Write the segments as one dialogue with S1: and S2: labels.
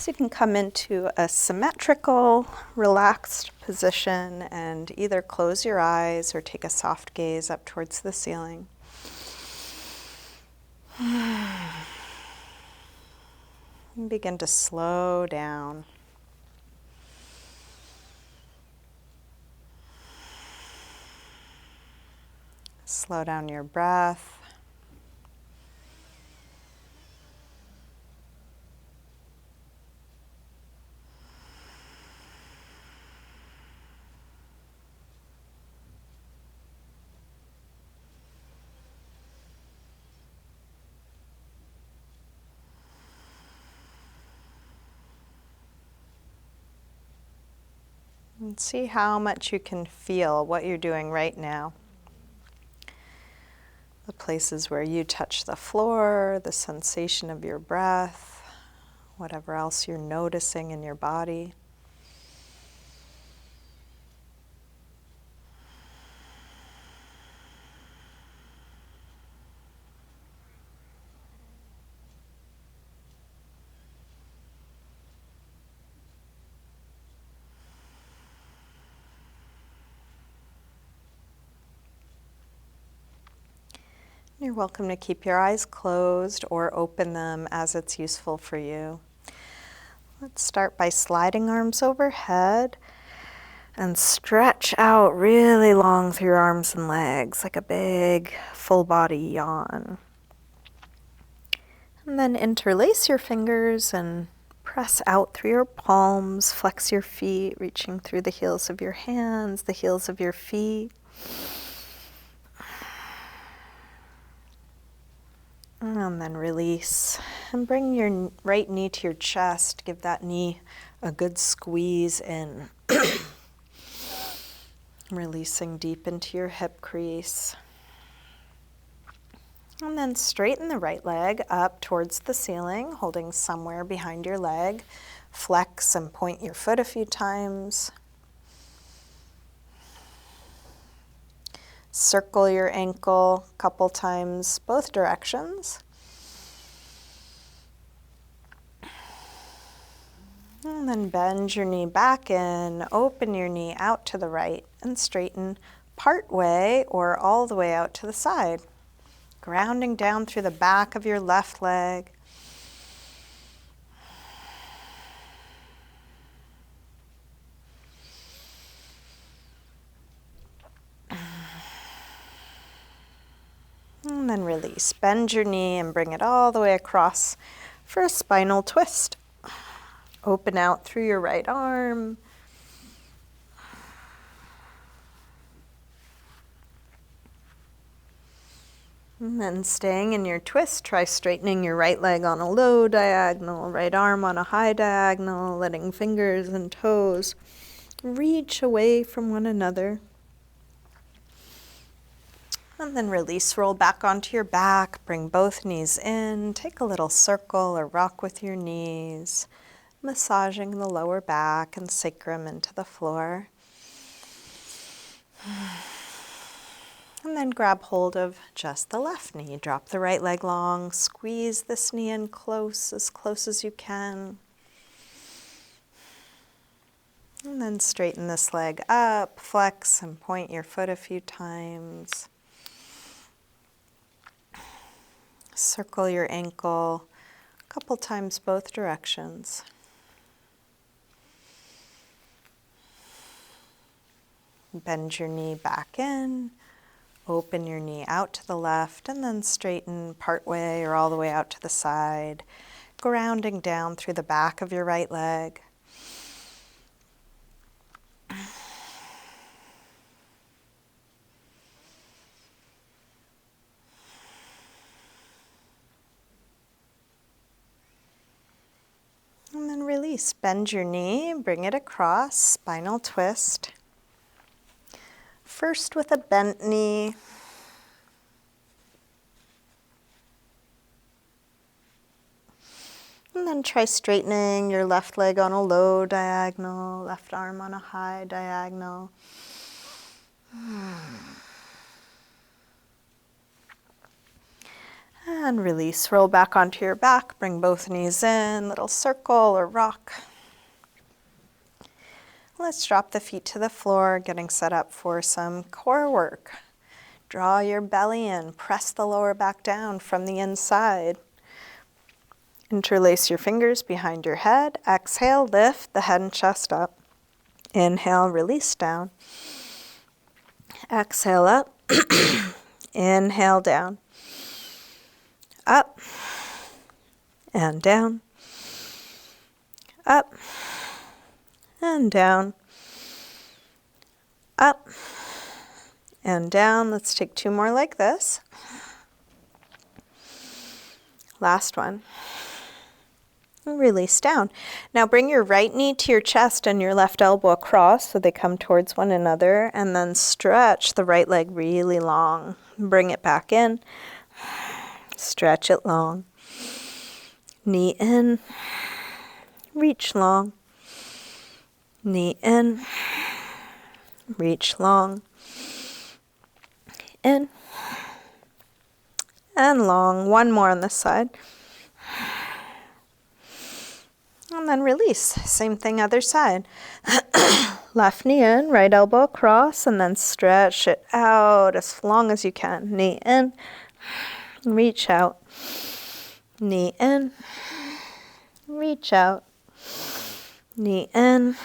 S1: So you can come into a symmetrical, relaxed position and either close your eyes or take a soft gaze up towards the ceiling. And begin to slow down. Slow down your breath. And see how much you can feel what you're doing right now. The places where you touch the floor, the sensation of your breath, whatever else you're noticing in your body. You're welcome to keep your eyes closed or open them as it's useful for you. Let's start by sliding arms overhead and stretch out really long through your arms and legs, like a big full body yawn. And then interlace your fingers and press out through your palms, flex your feet, reaching through the heels of your hands, the heels of your feet. And then release. And bring your right knee to your chest. Give that knee a good squeeze in. Releasing deep into your hip crease. And then straighten the right leg up towards the ceiling, holding somewhere behind your leg. Flex and point your foot a few times. Circle your ankle a couple times, both directions. And then bend your knee back in, open your knee out to the right, and straighten part way or all the way out to the side. Grounding down through the back of your left leg. And then release. Bend your knee and bring it all the way across for a spinal twist. Open out through your right arm. And then staying in your twist, try straightening your right leg on a low diagonal, right arm on a high diagonal, letting fingers and toes reach away from one another. And then release, roll back onto your back, bring both knees in, take a little circle or rock with your knees, massaging the lower back and sacrum into the floor. And then grab hold of just the left knee. Drop the right leg long, squeeze this knee in close as you can. And then straighten this leg up, flex and point your foot a few times. Circle your ankle a couple times both directions. Bend your knee back in, open your knee out to the left, and then straighten part way or all the way out to the side, grounding down through the back of your right leg. And then release. Bend your knee, bring it across, spinal twist. First with a bent knee. And then try straightening your left leg on a low diagonal, left arm on a high diagonal. And release, roll back onto your back, bring both knees in, little circle or rock. Let's drop the feet to the floor, getting set up for some core work. Draw your belly in, press the lower back down from the inside. Interlace your fingers behind your head. Exhale, lift the head and chest up. Inhale, release down. Exhale up. Inhale down. Up and down. Up and down. Up and down. Let's take 2 more like this. Last one. Release down. Now bring your right knee to your chest and your left elbow across so they come towards one another, and then stretch the right leg really long. Bring it back in. Stretch it long. Knee in. Reach long. Knee in. Reach long. In. And long. One more on this side. And then release. Same thing other side. Left knee in, right elbow across, and then stretch it out as long as you can. Knee in, reach out. Knee in, reach out. Knee in,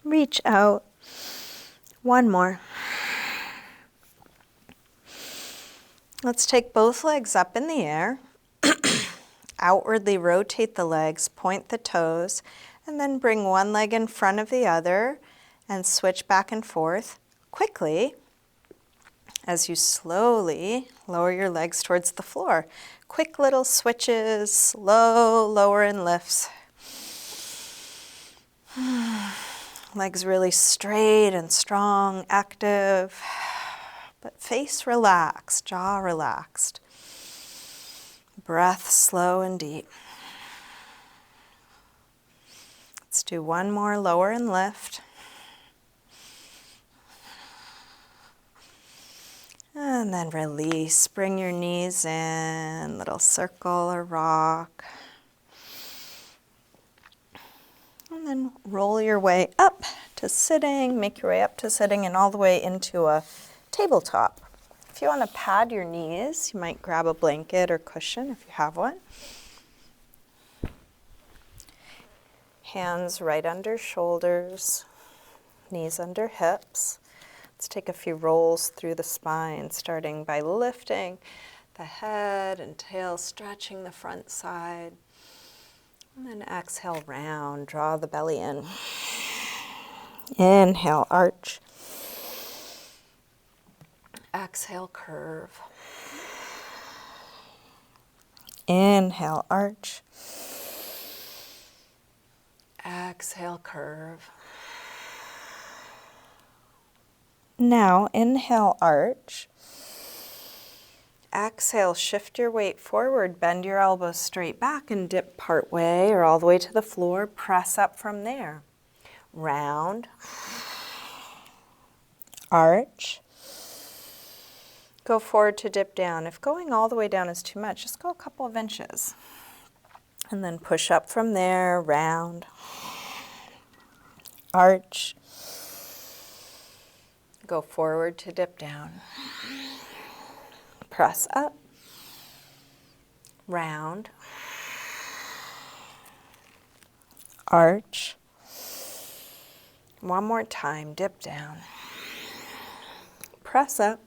S1: reach out. One more. Let's take both legs up in the air. Outwardly rotate the legs, point the toes, and then bring one leg in front of the other and switch back and forth quickly as you slowly lower your legs towards the floor. Quick little switches, slow lower and lifts. Legs really straight and strong, active, but face relaxed, jaw relaxed. Breath slow and deep. Let's do one more lower and lift. And then release. Bring your knees in, little circle or rock. And then roll your way up to sitting, make your way up to sitting and all the way into a tabletop. If you want to pad your knees, you might grab a blanket or cushion if you have one. Hands right under shoulders, knees under hips. Let's take a few rolls through the spine, starting by lifting the head and tail, stretching the front side. And then exhale, round, draw the belly in. Inhale, arch. Exhale, curve. Inhale, arch. Exhale, curve. Now, inhale, arch. Exhale, shift your weight forward, bend your elbows straight back and dip part way or all the way to the floor. Press up from there. Round. Arch. Go forward to dip down. If going all the way down is too much, just go a couple of inches. And then push up from there, round. Arch. Go forward to dip down. Press up. Round. Arch. One more time, dip down. Press up.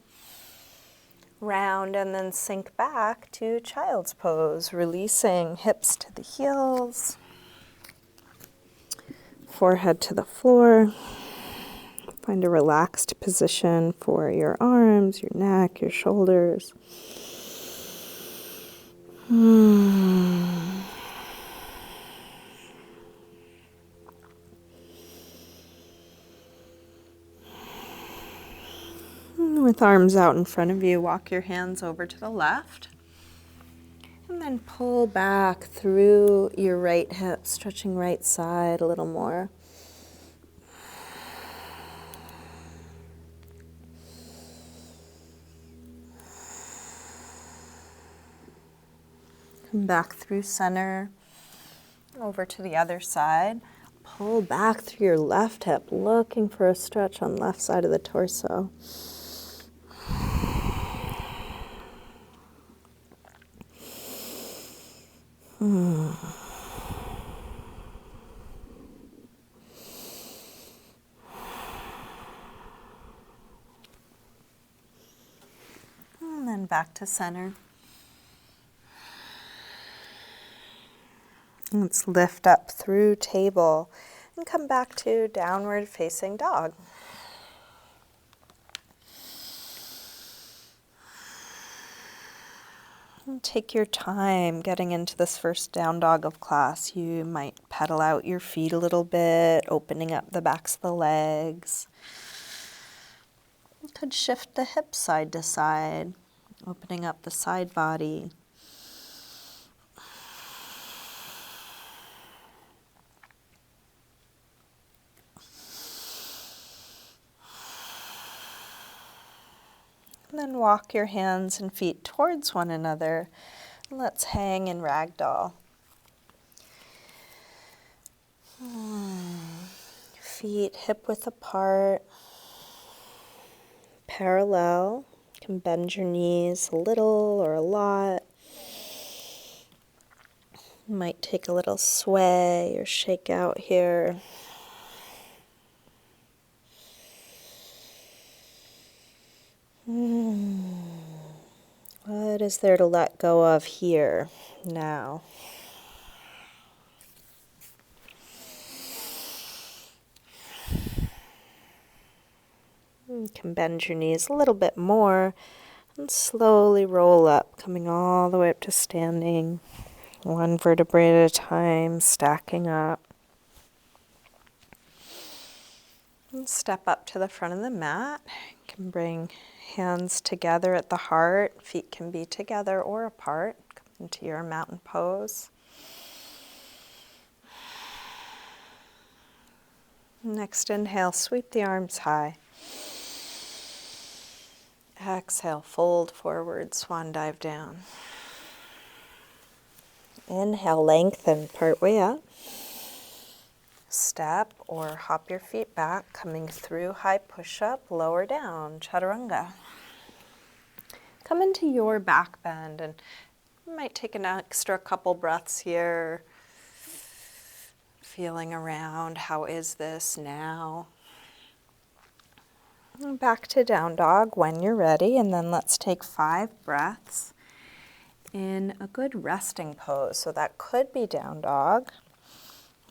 S1: Round and then sink back to child's pose, releasing hips to the heels, forehead to the floor. Find a relaxed position for your arms, your neck, your shoulders. With arms out in front of you, walk your hands over to the left. And then pull back through your right hip, stretching right side a little more. Come back through center, over to the other side. Pull back through your left hip, looking for a stretch on left side of the torso. And then back to center. Let's lift up through table and come back to downward facing dog. And take your time getting into this first down dog of class. You might pedal out your feet a little bit, opening up the backs of the legs. You could shift the hips side to side, opening up the side body. And then walk your hands and feet towards one another. Let's hang in ragdoll. Feet hip width apart, parallel. You can bend your knees a little or a lot. You might take a little sway or shake out here. What is there to let go of here now? You can bend your knees a little bit more and slowly roll up, coming all the way up to standing, one vertebrae at a time, stacking up. And step up to the front of the mat. You can bring hands together at the heart. Feet can be together or apart. Come into your mountain pose. Next inhale, sweep the arms high. Exhale, fold forward, swan dive down. Inhale, lengthen part way up. Step or hop your feet back, coming through high push-up, lower down, chaturanga. Come into your back bend, and you might take an extra couple breaths here, feeling around, how is this now? And back to down dog when you're ready, and then let's take 5 breaths in a good resting pose. So that could be down dog,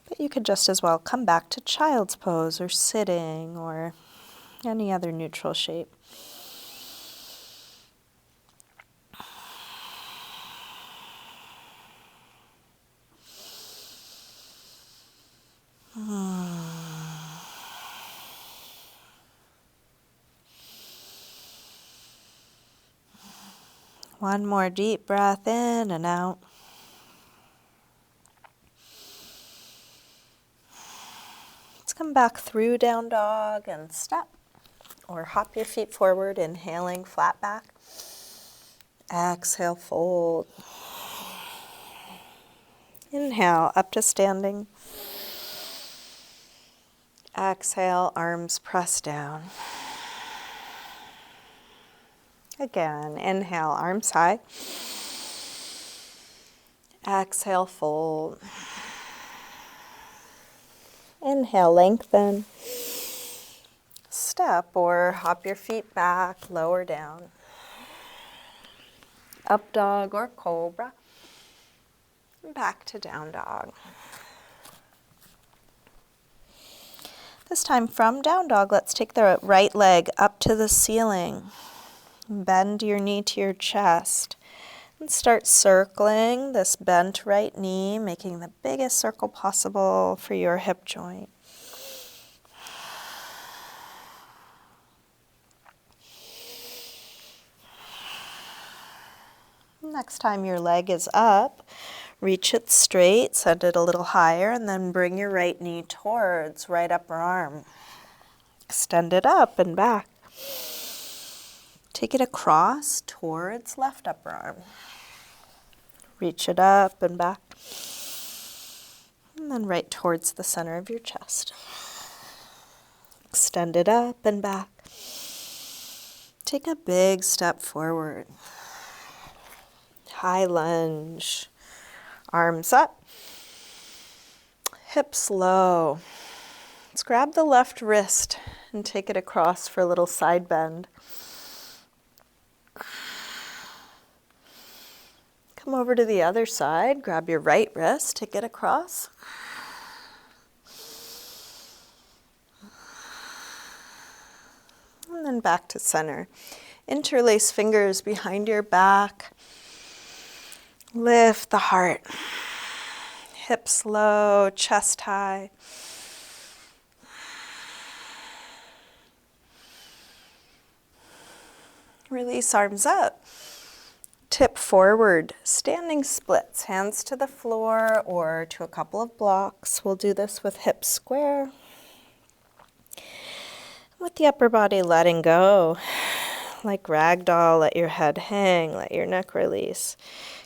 S1: but you could just as well come back to child's pose or sitting or any other neutral shape. One more deep breath in and out. Let's come back through down dog and step or hop your feet forward, inhaling flat back. Exhale, fold. Inhale, up to standing. Exhale, arms press down. Again, inhale, arms high. Exhale, fold. Inhale, lengthen. Step or hop your feet back, lower down. Up dog or cobra. Back to down dog. This time from down dog, let's take the right leg up to the ceiling. Bend your knee to your chest and start circling this bent right knee, making the biggest circle possible for your hip joint. Next time your leg is up, reach it straight, send it a little higher, and then bring your right knee towards right upper arm. Extend it up and back. Take it across towards left upper arm. Reach it up and back. And then right towards the center of your chest. Extend it up and back. Take a big step forward. High lunge. Arms up. Hips low. Let's grab the left wrist and take it across for a little side bend. Come over to the other side. Grab your right wrist, take it across. And then back to center. Interlace fingers behind your back. Lift the heart. Hips low, chest high. Release, arms up. Tip forward, standing splits, hands to the floor or to a couple of blocks. We'll do this with hips square. With the upper body letting go, like ragdoll, let your head hang, let your neck release.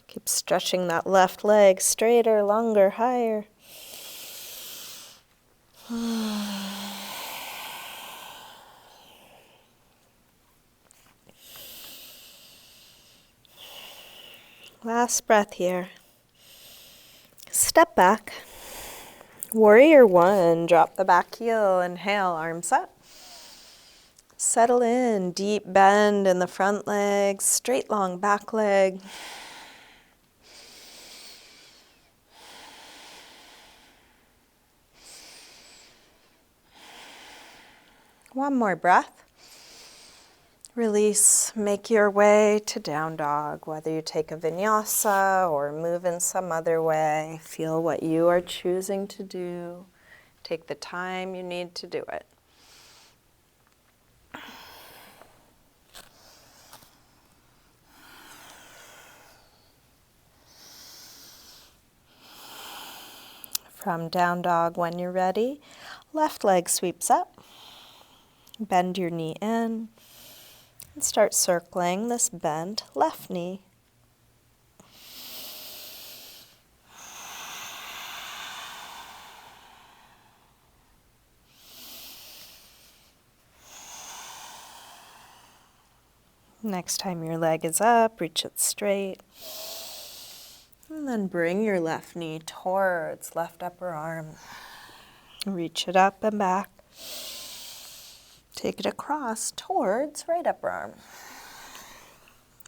S1: Keep stretching that left leg straighter, longer, higher. Last breath here. Step back. Warrior one, drop the back heel, inhale, arms up. Settle in, deep bend in the front leg, straight long back leg. One more breath. Release, make your way to down dog, whether you take a vinyasa or move in some other way. Feel what you are choosing to do. Take the time you need to do it. From down dog, when you're ready, left leg sweeps up. Bend your knee in. And start circling this bent left knee. Next time your leg is up, reach it straight. And then bring your left knee towards left upper arm. Reach it up and back. Take it across towards right upper arm.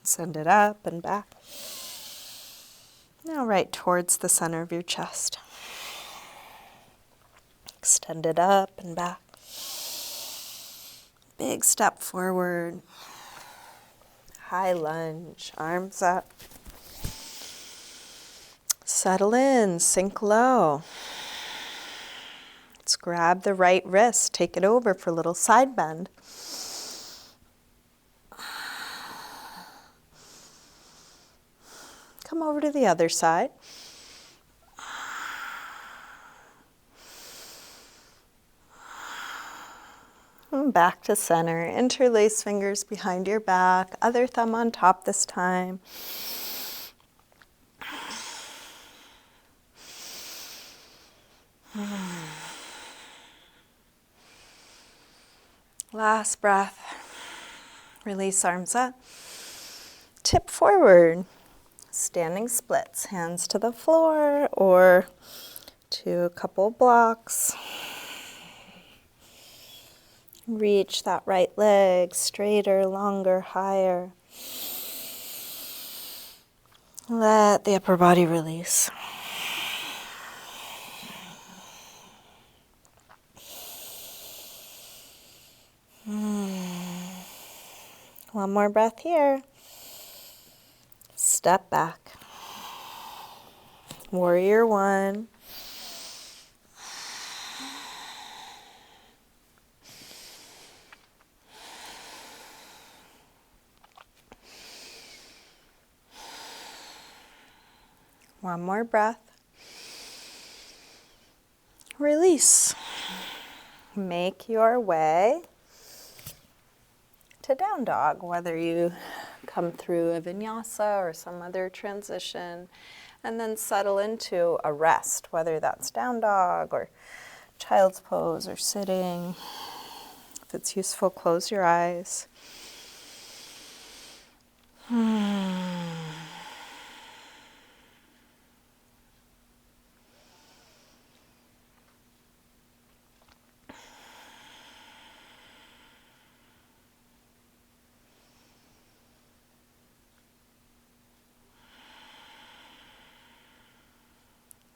S1: Send it up and back. Now right towards the center of your chest. Extend it up and back. Big step forward. High lunge, arms up. Settle in, sink low. Let's grab the right wrist, take it over for a little side bend. Come over to the other side. And back to center. Interlace fingers behind your back, other thumb on top this time. Last breath. Release, arms up. Tip forward. Standing splits, hands to the floor or to a couple blocks. Reach that right leg straighter, longer, higher. Let the upper body release. One more breath here. Step back. Warrior one. One more breath. Release. Make your way to down dog, whether you come through a vinyasa or some other transition. And then settle into a rest, whether that's down dog or child's pose or sitting. If it's useful, close your eyes.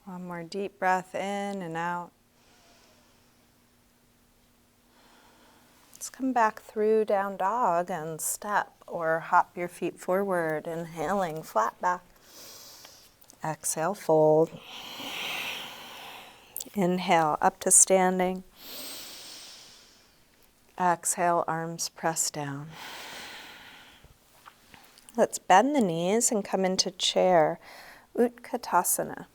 S1: One more deep breath in and out. Let's come back through down dog and step or hop your feet forward, inhaling flat back. Exhale, fold. Inhale, up to standing. Exhale, arms press down. Let's bend the knees and come into chair, Utkatasana.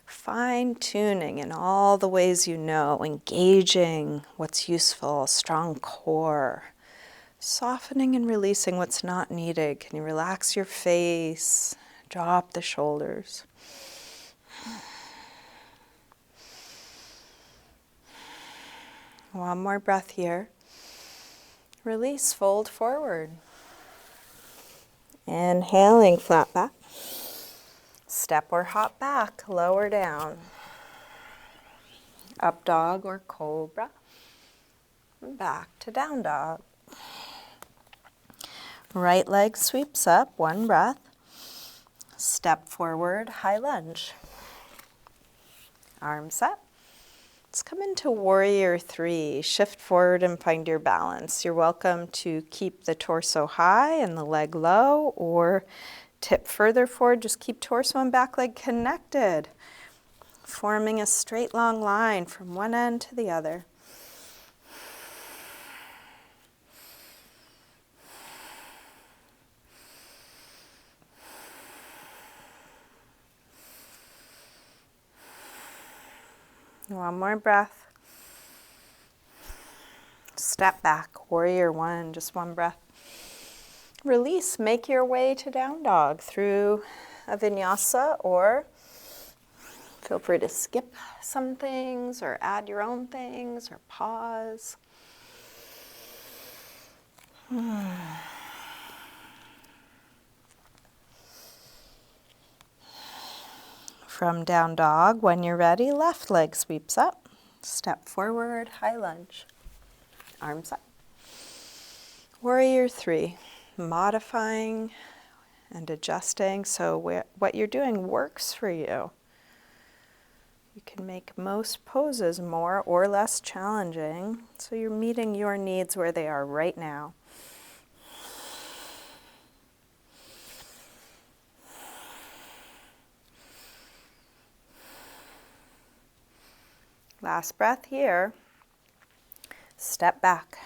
S1: Fine-tuning in all the ways you know, engaging what's useful, strong core, softening and releasing what's not needed. Can you relax your face, drop the shoulders? One more breath here. Release, fold forward. Inhaling, flat back. Step or hop back, lower down. Up dog or cobra. Back to down dog. Right leg sweeps up, one breath. Step forward, high lunge. Arms up. Let's come into warrior three. Shift forward and find your balance. You're welcome to keep the torso high and the leg low, or tip further forward. Just keep torso and back leg connected, forming a straight long line from one end to the other. One more breath. Step back, warrior one, just one breath. Release, make your way to down dog through a vinyasa, or feel free to skip some things or add your own things or pause. From down dog, when you're ready, left leg sweeps up. Step forward, high lunge. Arms up. Warrior three, modifying and adjusting so what you're doing works for you. You can make most poses more or less challenging, so you're meeting your needs where they are right now. Last breath here. Step back.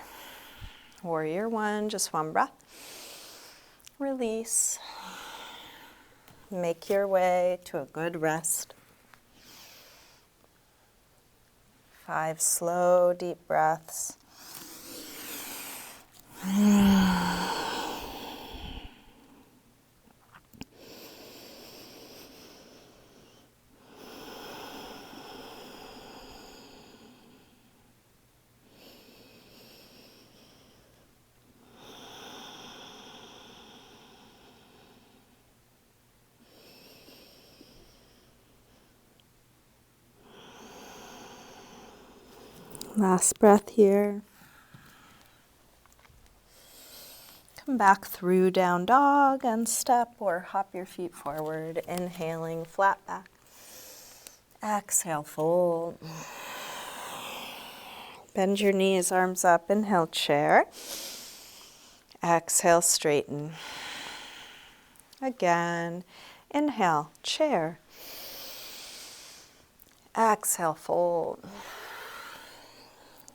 S1: Warrior one, just one breath. Release. Make your way to a good rest. 5 slow, deep breaths. Last breath here. Come back through down dog and step or hop your feet forward, inhaling flat back. Exhale, fold. Bend your knees, arms up, inhale, chair. Exhale, straighten. Again, inhale, chair. Exhale, fold.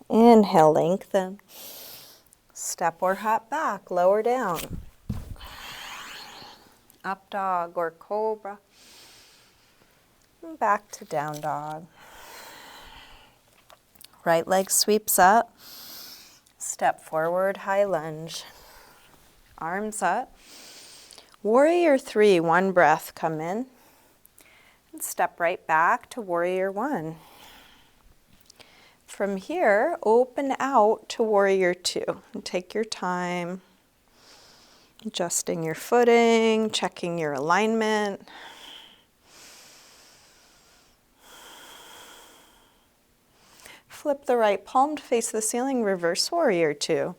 S1: Inhale, lengthen. Step or hop back, lower down. Up dog or cobra. And back to down dog. Right leg sweeps up. Step forward, high lunge. Arms up. Warrior 3, one breath, come in. And step right back to Warrior 1. From here, open out to Warrior 2. And take your time, adjusting your footing, checking your alignment. Flip the right palm to face the ceiling, reverse Warrior 2.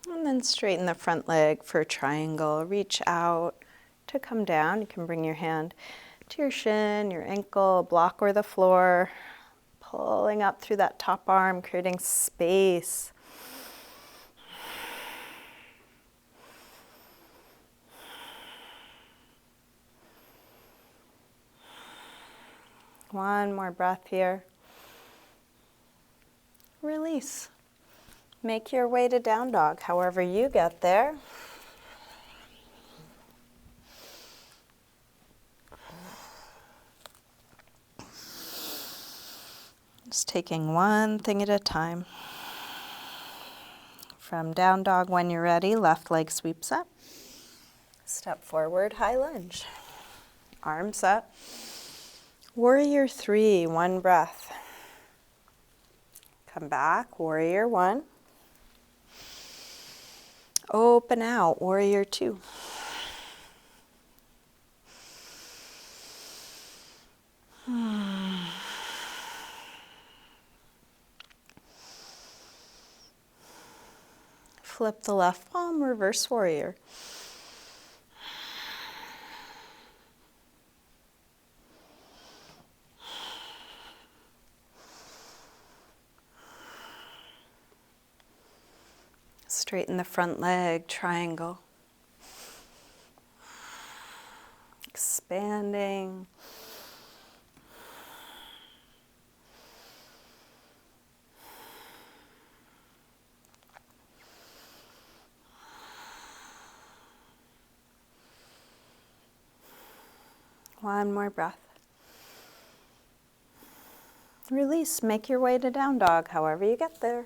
S1: And then straighten the front leg for a triangle. Reach out to come down. You can bring your hand to your shin, your ankle, block or the floor. Pulling up through that top arm, creating space. One more breath here. Release. Make your way to down dog, however you get there. Just taking one thing at a time. From down dog, when you're ready, left leg sweeps up. Step forward, high lunge. Arms up. Warrior 3, one breath. Come back, Warrior 1. Open out, Warrior 2. Flip the left palm, reverse Warrior. Straighten the front leg, triangle. Expanding. One more breath. Release, make your way to down dog, however you get there.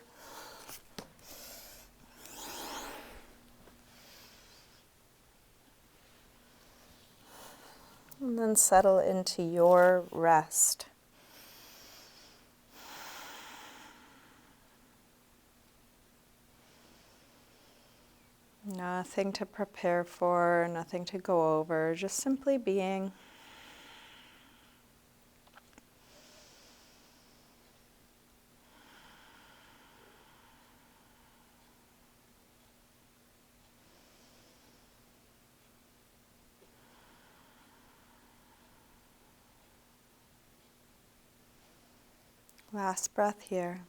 S1: And then settle into your rest. Nothing to prepare for, nothing to go over, just simply being. Last breath here.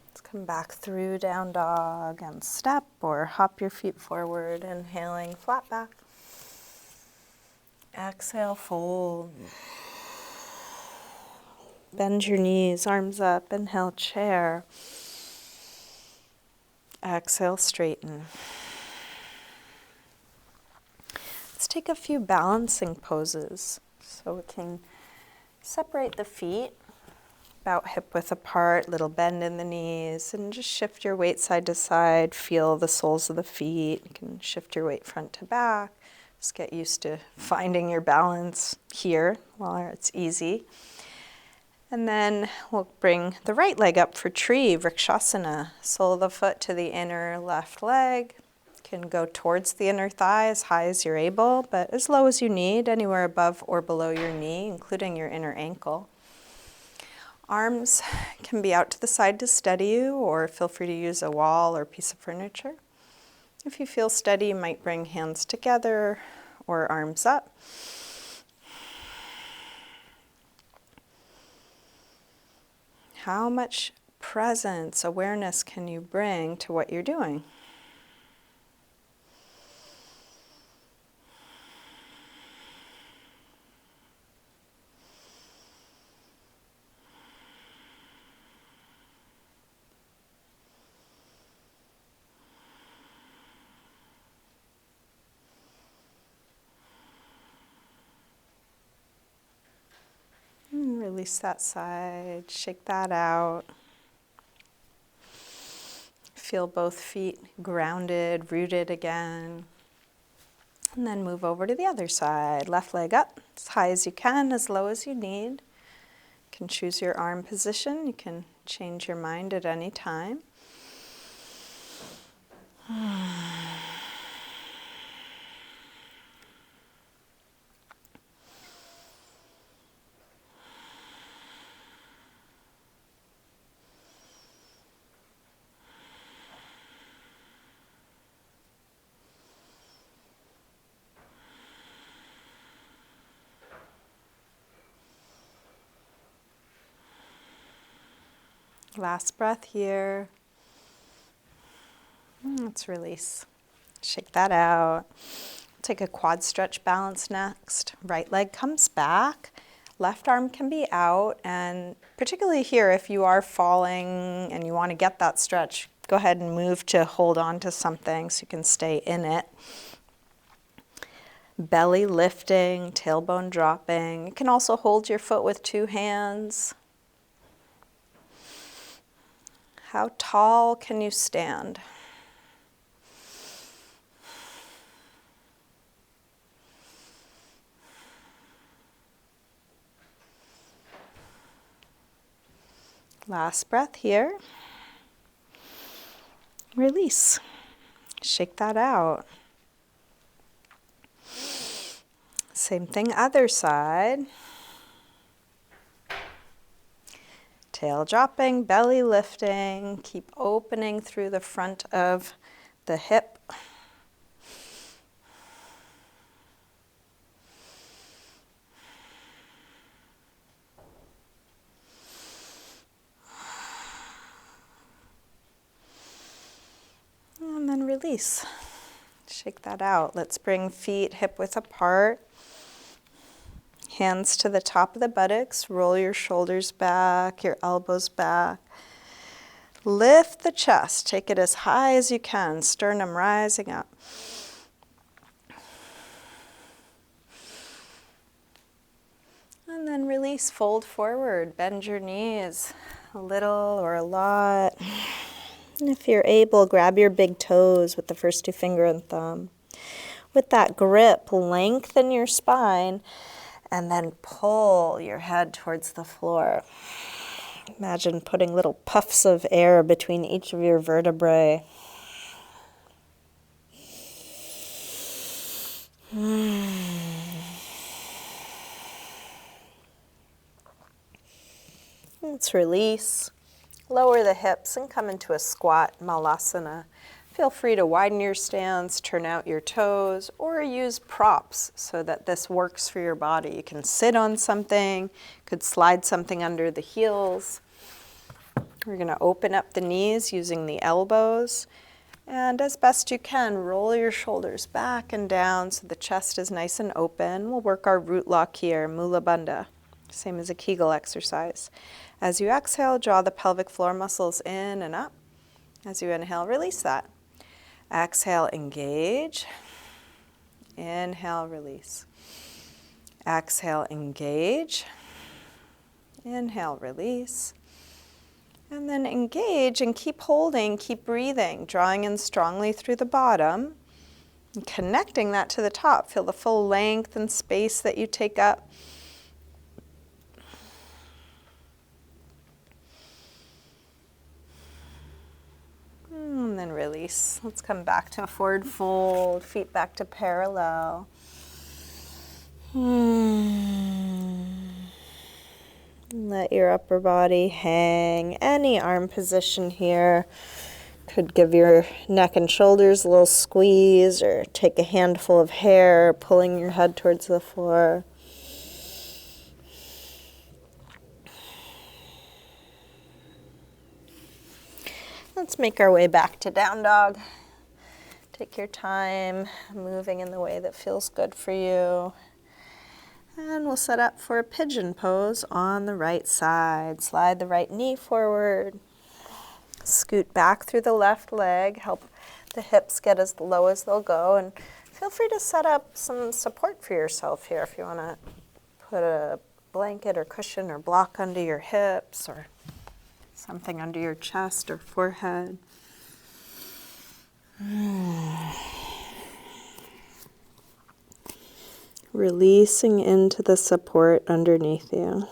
S1: Let's come back through down dog and step or hop your feet forward, inhaling flat back. Exhale, fold. Bend your knees, arms up, inhale, chair. Exhale, straighten. Let's take a few balancing poses so we can separate the feet, about hip width apart, little bend in the knees, and just shift your weight side to side. Feel the soles of the feet. You can shift your weight front to back. Just get used to finding your balance here while it's easy. And then we'll bring the right leg up for tree, Rakshasana. Sole of the foot to the inner left leg. Can go towards the inner thigh as high as you're able, but as low as you need, anywhere above or below your knee, including your inner ankle. Arms can be out to the side to steady you, or feel free to use a wall or piece of furniture. If you feel steady, you might bring hands together or arms up. How much presence, awareness can you bring to what you're doing? Release that side, shake that out. Feel both feet grounded, rooted again. And then move over to the other side. Left leg up, as high as you can, as low as you need. You can choose your arm position. You can change your mind at any time. Last breath here. Let's release. Shake that out. Take a quad stretch balance next. Right leg comes back. Left arm can be out. And particularly here, if you are falling and you want to get that stretch, go ahead and move to hold on to something so you can stay in it. Belly lifting, tailbone dropping. You can also hold your foot with two hands. How tall can you stand? Last breath here. Release. Shake that out. Same thing, other side. Tail dropping, belly lifting. Keep opening through the front of the hip. And then release. Shake that out. Let's bring feet hip width apart. Hands to the top of the buttocks. Roll your shoulders back, your elbows back. Lift the chest. Take it as high as you can. Sternum rising up. And then release. Fold forward. Bend your knees a little or a lot. And if you're able, grab your big toes with the first two finger and thumb. With that grip, lengthen your spine and then pull your head towards the floor. Imagine putting little puffs of air between each of your vertebrae. Let's release. Lower the hips and come into a squat, Malasana. Feel free to widen your stance, turn out your toes, or use props so that this works for your body. You can sit on something, could slide something under the heels. We're going to open up the knees using the elbows. And as best you can, roll your shoulders back and down so the chest is nice and open. We'll work our root lock here, Mula Bandha, same as a Kegel exercise. As you exhale, draw the pelvic floor muscles in and up. As you inhale, release that. Exhale, engage. Inhale, release. Exhale, engage. Inhale, release. And then engage and keep holding, keep breathing, drawing in strongly through the bottom, and connecting that to the top. Feel the full length and space that you take up. And then release. Let's come back to a forward fold, feet back to parallel. Let your upper body hang. Any arm position here. Could give your neck and shoulders a little squeeze or take a handful of hair, pulling your head towards the floor. Let's make our way back to down dog. Take your time, moving in the way that feels good for you. And we'll set up for a pigeon pose on the right side. Slide the right knee forward. Scoot back through the left leg. Help the hips get as low as they'll go. And feel free to set up some support for yourself here if you want to put a blanket or cushion or block under your hips or something under your chest or forehead. Releasing into the support underneath you.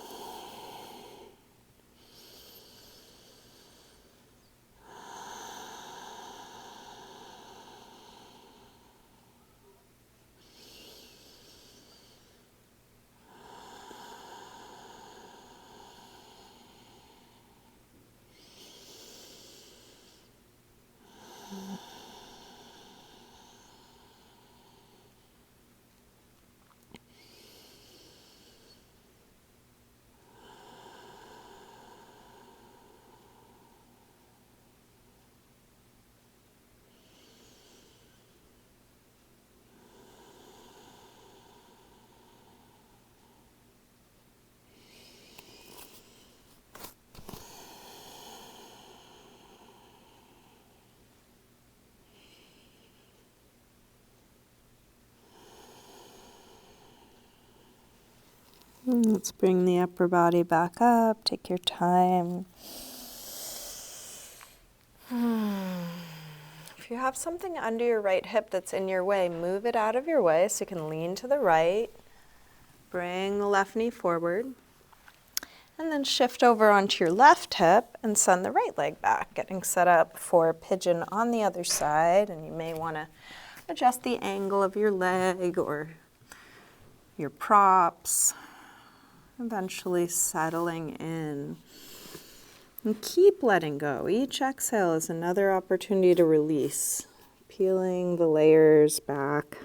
S1: Let's bring the upper body back up. Take your time. If you have something under your right hip that's in your way, move it out of your way so you can lean to the right. Bring the left knee forward. And then shift over onto your left hip and send the right leg back, getting set up for pigeon on the other side. And you may want to adjust the angle of your leg or your props. Eventually settling in. And keep letting go. Each exhale is another opportunity to release, peeling the layers back.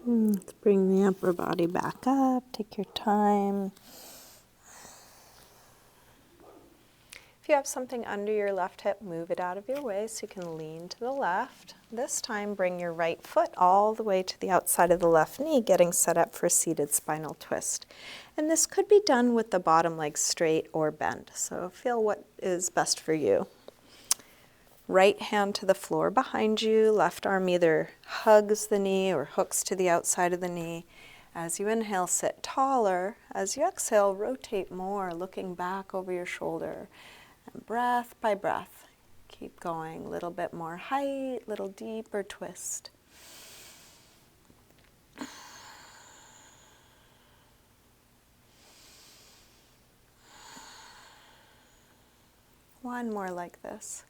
S1: Let's bring the upper body back up. Take your time. If you have something under your left hip, move it out of your way so you can lean to the left. This time, bring your right foot all the way to the outside of the left knee, getting set up for seated spinal twist. And this could be done with the bottom leg straight or bent, so feel what is best for you. Right hand to the floor behind you, left arm either hugs the knee or hooks to the outside of the knee. As you inhale, sit taller. As you exhale, rotate more, looking back over your shoulder. And breath by breath, keep going. A little bit more height, little deeper twist. One more like this.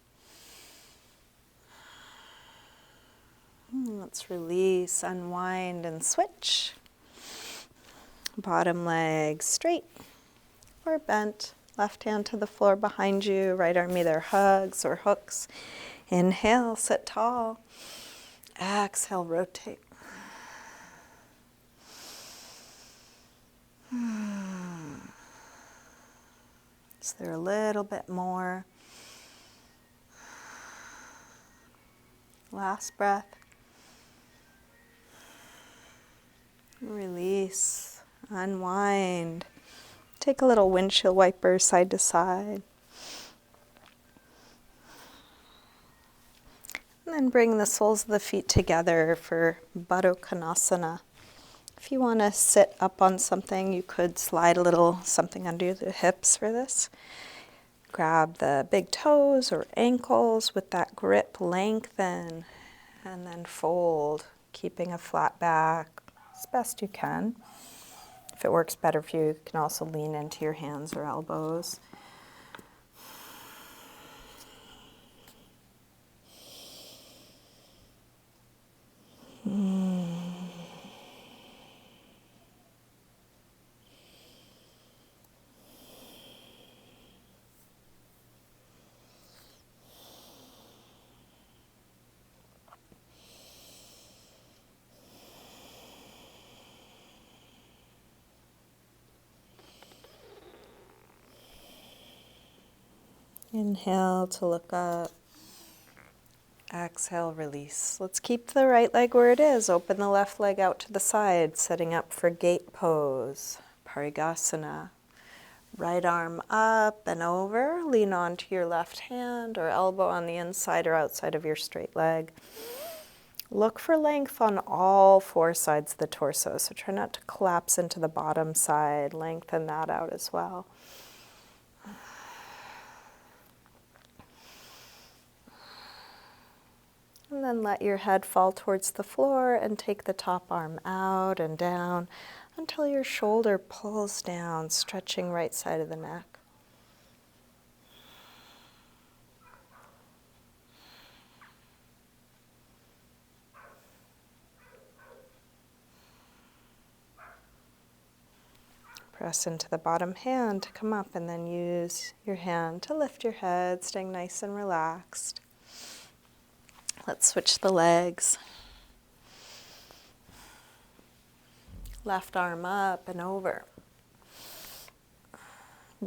S1: Let's release, unwind, and switch. Bottom leg straight or bent. Left hand to the floor behind you. Right arm either hugs or hooks. Inhale, sit tall. Exhale, rotate. Is there a little bit more? Last breath. Release, unwind. Take a little windshield wiper side to side. And then bring the soles of the feet together for Butto Konasana. If you want to sit up on something, you could slide a little something under the hips for this. Grab the big toes or ankles with that grip, lengthen, and then fold, keeping a flat back as best you can. If it works better for you, you can also lean into your hands or elbows. Inhale to look up. Exhale, release. Let's keep the right leg where it is. Open the left leg out to the side, setting up for gate pose, Parigasana. Right arm up and over. Lean onto your left hand or elbow on the inside or outside of your straight leg. Look for length on all four sides of the torso, so try not to collapse into the bottom side. Lengthen that out as well. And then let your head fall towards the floor and take the top arm out and down until your shoulder pulls down, stretching right side of the neck. Press into the bottom hand to come up and then use your hand to lift your head, staying nice and relaxed. Let's switch the legs. Left arm up and over.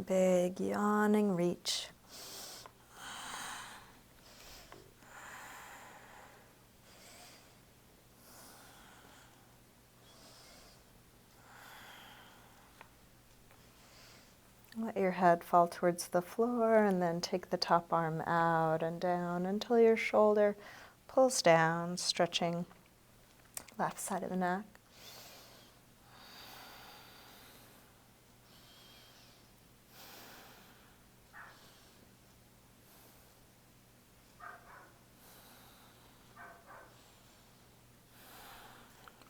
S1: Big yawning reach. Let your head fall towards the floor and then take the top arm out and down until your shoulder pulls down, stretching left side of the neck.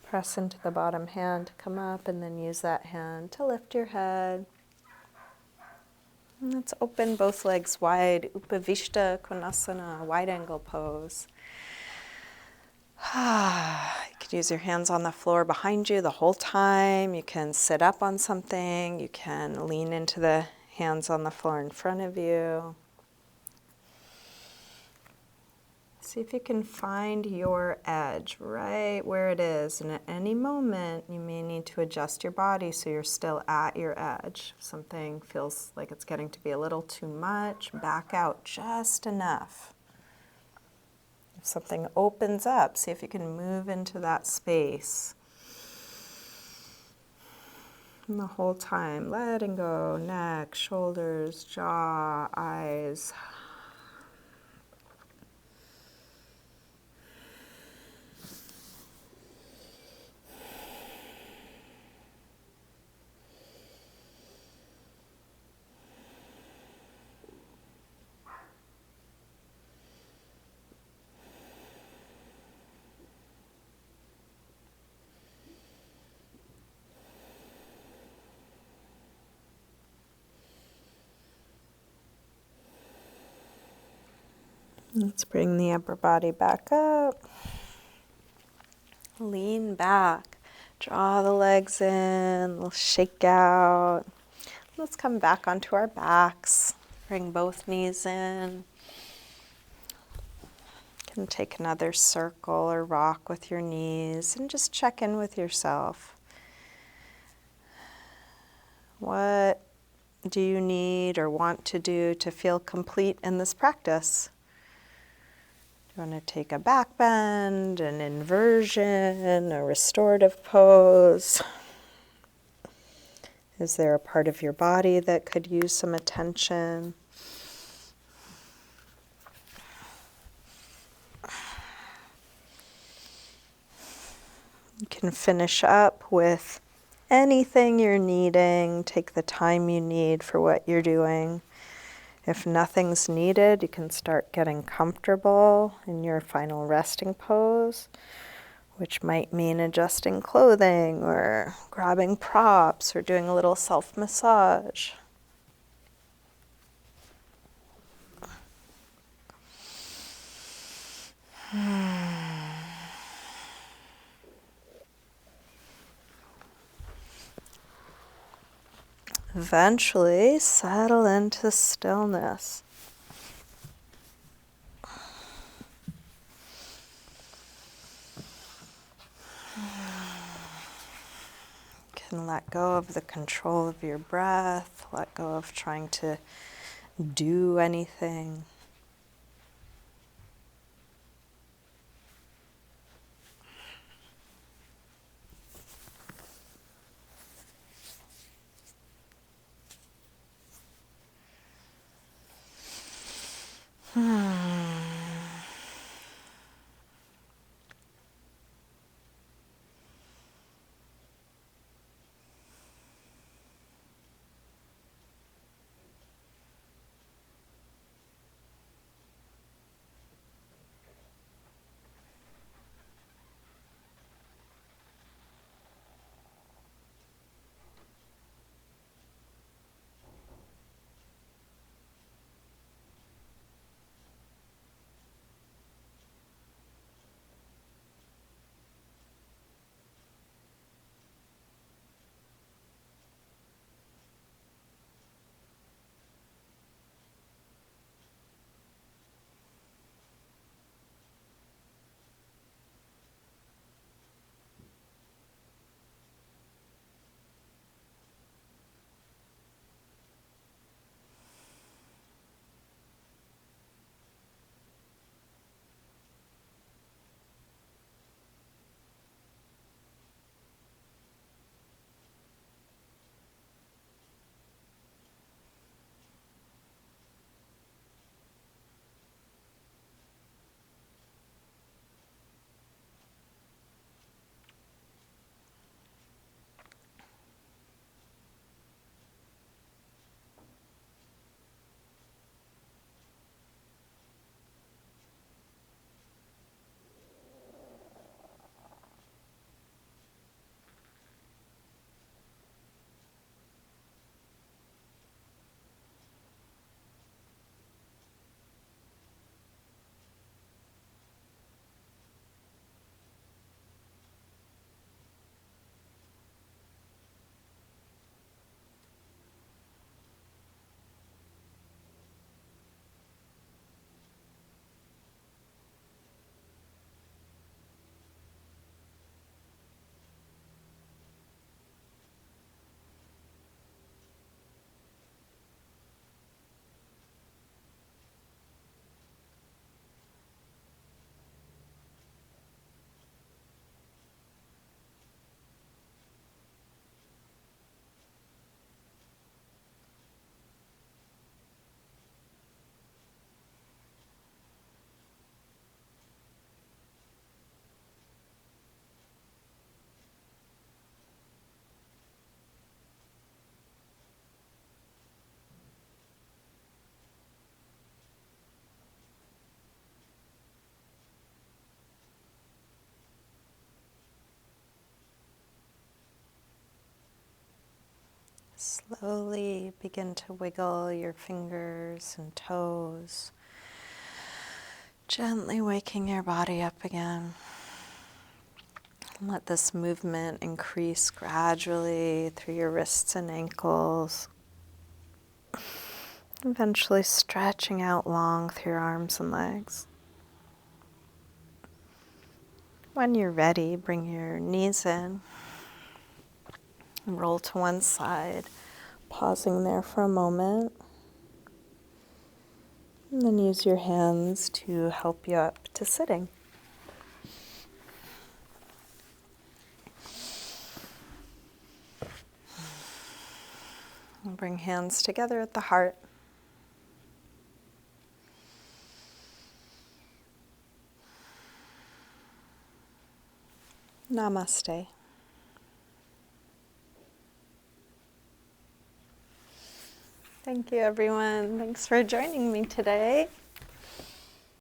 S1: Press into the bottom hand to come up and then use that hand to lift your head. And let's open both legs wide, Butto Konasana, wide angle pose. You could use your hands on the floor behind you the whole time. You can sit up on something. You can lean into the hands on the floor in front of you. See if you can find your edge right where it is. And at any moment, you may need to adjust your body so you're still at your edge. If something feels like it's getting to be a little too much, back out just enough. If something opens up, see if you can move into that space. And the whole time, letting go, neck, shoulders, jaw, eyes. Let's bring the upper body back up. Lean back. Draw the legs in. We'll shake out. Let's come back onto our backs. Bring both knees in. You can take another circle or rock with your knees and just check in with yourself. What do you need or want to do to feel complete in this practice? Do you want to take a back bend, an inversion, a restorative pose? Is there a part of your body that could use some attention? You can finish up with anything you're needing. Take the time you need for what you're doing. If nothing's needed, you can start getting comfortable in your final resting pose, which might mean adjusting clothing or grabbing props or doing a little self-massage. Eventually, settle into stillness. You can let go of the control of your breath, let go of trying to do anything. Slowly begin to wiggle your fingers and toes, gently waking your body up again. Let this movement increase gradually through your wrists and ankles, eventually stretching out long through your arms and legs. When you're ready, bring your knees in, roll to one side, pausing there for a moment. And then use your hands to help you up to sitting. And bring hands together at the heart. Namaste. Thank you, everyone. Thanks for joining me today.